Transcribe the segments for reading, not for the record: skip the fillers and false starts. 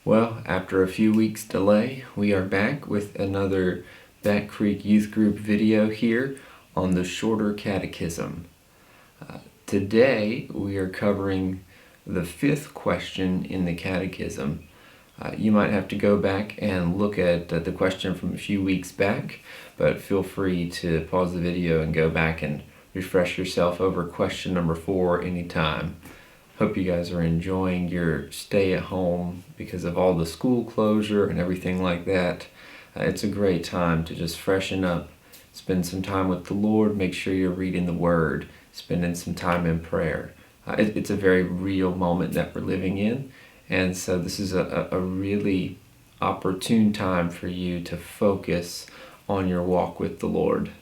Well, after a few weeks delay, we are back with another Back Creek Youth Group video here on the Shorter Catechism. Today we are covering the fifth question in the Catechism. You might have to go back and look at the question from a few weeks back, but feel free to pause the video and go back and refresh yourself over question number 4 anytime. Hope you guys are enjoying your stay at home because of all the school closure and everything like that. It's a great time to just freshen up, spend some time with the Lord, make sure you're reading the Word, spending some time in prayer. It's a very real moment that we're living in, and so this is a really opportune time for you to focus on your walk with the Lord.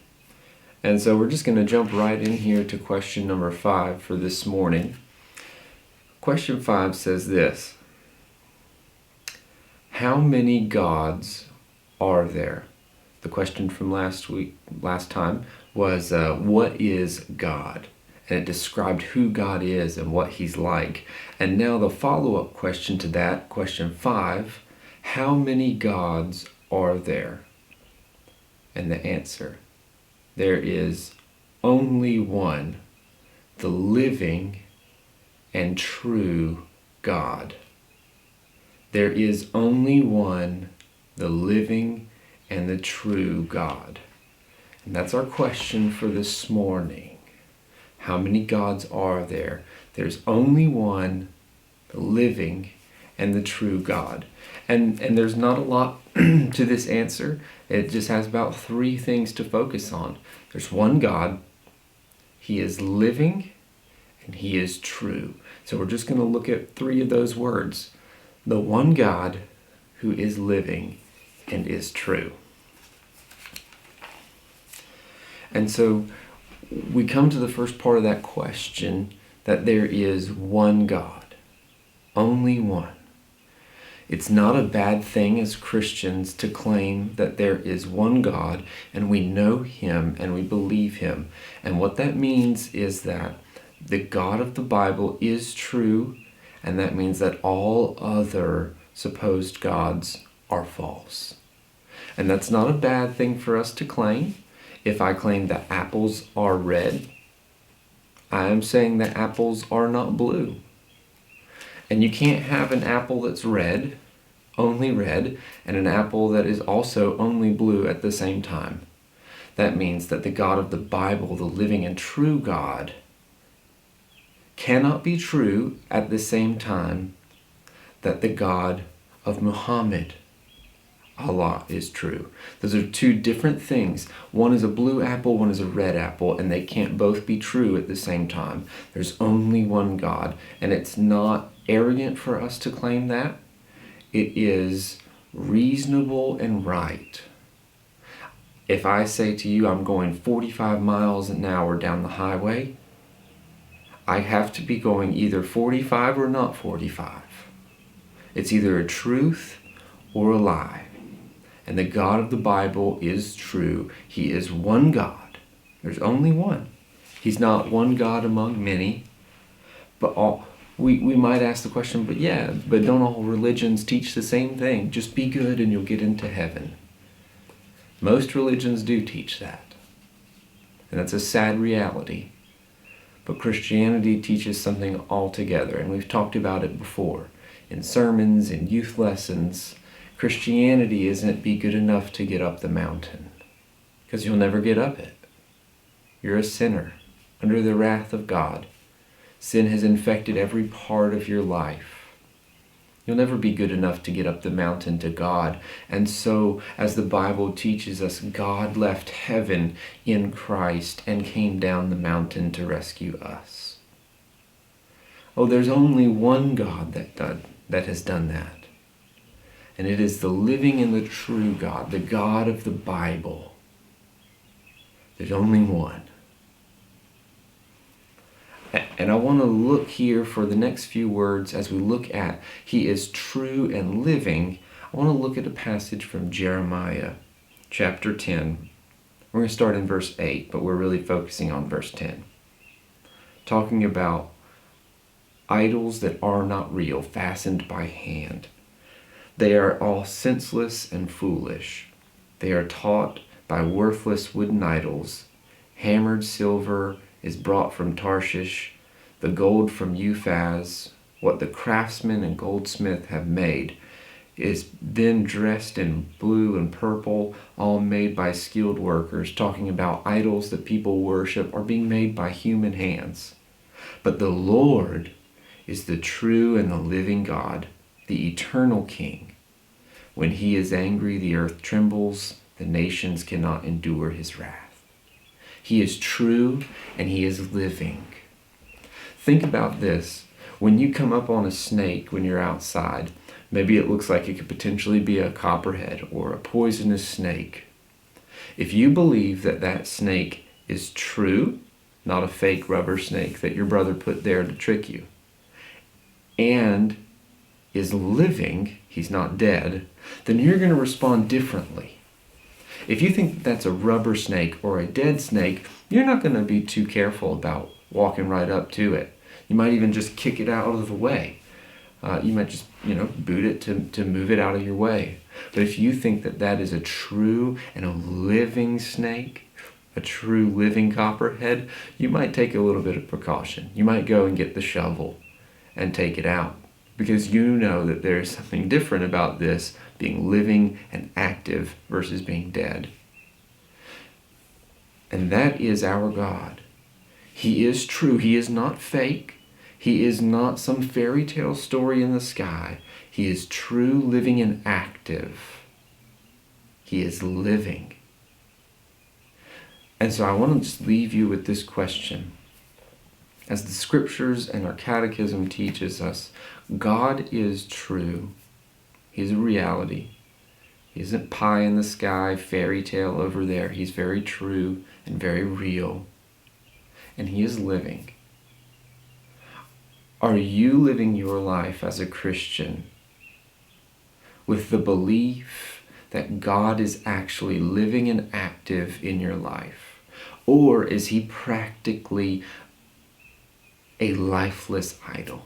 And so we're just going to jump right in here to question number 5 for this morning. Question 5 says this: how many gods are there? The question from last time was what is God? And it described who God is and what He's like. And now the follow-up question to that, question 5, how many gods are there? And the answer: there is only one, the living and true God. There is only one, the living and the true God. And that's our question for this morning. How many gods are there? There's only one, the living and the true God. And there's not a lot to this answer. It just has about 3 things to focus on. There's one God, He is living, and He is true. So we're just going to look at 3 of those words. The one God who is living and is true. And so we come to the first part of that question, that there is one God, only one. It's not a bad thing as Christians to claim that there is one God and we know Him and we believe Him. And what that means is that the God of the Bible is true, and that means that all other supposed gods are false. And that's not a bad thing for us to claim. If I claim that apples are red, I am saying that apples are not blue. And you can't have an apple that's red, only red, and an apple that is also only blue at the same time. That means that the God of the Bible, the living and true God, cannot be true at the same time that the God of Muhammad, Allah, is true. Those are 2 different things. One is a blue apple, one is a red apple, and they can't both be true at the same time. There's only one God, and it's not arrogant for us to claim that. It is reasonable and right. If I say to you, I'm going 45 miles an hour down the highway, I have to be going either 45 or not 45. It's either a truth or a lie. And the God of the Bible is true. He is one God. There's only one. He's not one God among many. But we might ask the question, but don't all religions teach the same thing? Just be good and you'll get into heaven. Most religions do teach that. And that's a sad reality. But Christianity teaches something altogether, and we've talked about it before. In sermons, in youth lessons, Christianity isn't be good enough to get up the mountain, because you'll never get up it. You're a sinner, under the wrath of God. Sin has infected every part of your life. You'll never be good enough to get up the mountain to God. And so, as the Bible teaches us, God left heaven in Christ and came down the mountain to rescue us. Oh, there's only one God that has done that. And it is the living and the true God, the God of the Bible. There's only one. And I want to look here for the next few words as we look at He is true and living. I want to look at a passage from Jeremiah chapter 10. We're going to start in verse 8, but we're really focusing on verse 10. Talking about idols that are not real, fastened by hand. They are all senseless and foolish. They are taught by worthless wooden idols. Hammered silver is brought from Tarshish, the gold from Uphaz. What the craftsman and goldsmith have made is then dressed in blue and purple, all made by skilled workers, talking about idols that people worship are being made by human hands. But the Lord is the true and the living God, the eternal King. When he is angry, the earth trembles, the nations cannot endure his wrath. He is true and he is living. Think about this. When you come up on a snake when you're outside, maybe it looks like it could potentially be a copperhead or a poisonous snake. If you believe that that snake is true, not a fake rubber snake that your brother put there to trick you, and is living, he's not dead, then you're going to respond differently. If you think that's a rubber snake or a dead snake, you're not going to be too careful about walking right up to it. You might even just kick it out of the way. You might just, boot it to move it out of your way. But if you think that that is a true and a living snake, a true living copperhead, you might take a little bit of precaution. You might go and get the shovel and take it out, because you know that there is something different about this being living and active versus being dead. And that is our God. He is true. He is not fake. He is not some fairy tale story in the sky. He is true, living, and active. He is living. And so I want to just leave you with this question. As the scriptures and our catechism teaches us, God is true. He's a reality. He isn't pie in the sky, fairy tale over there. He's very true and very real. And he is living. Are you living your life as a Christian with the belief that God is actually living and active in your life? Or is he practically a lifeless idol?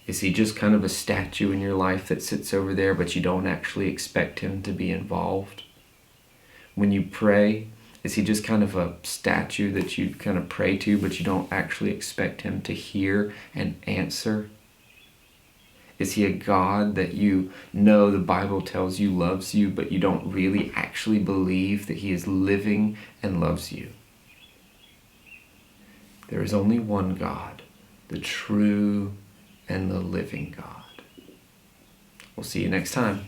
Is he just kind of a statue in your life that sits over there, but you don't actually expect him to be involved? When you pray, is he just kind of a statue that you kind of pray to, but you don't actually expect him to hear and answer? Is he a God that you know the Bible tells you loves you, but you don't really actually believe that he is living and loves you? There is only one God, the true and the living God. We'll see you next time.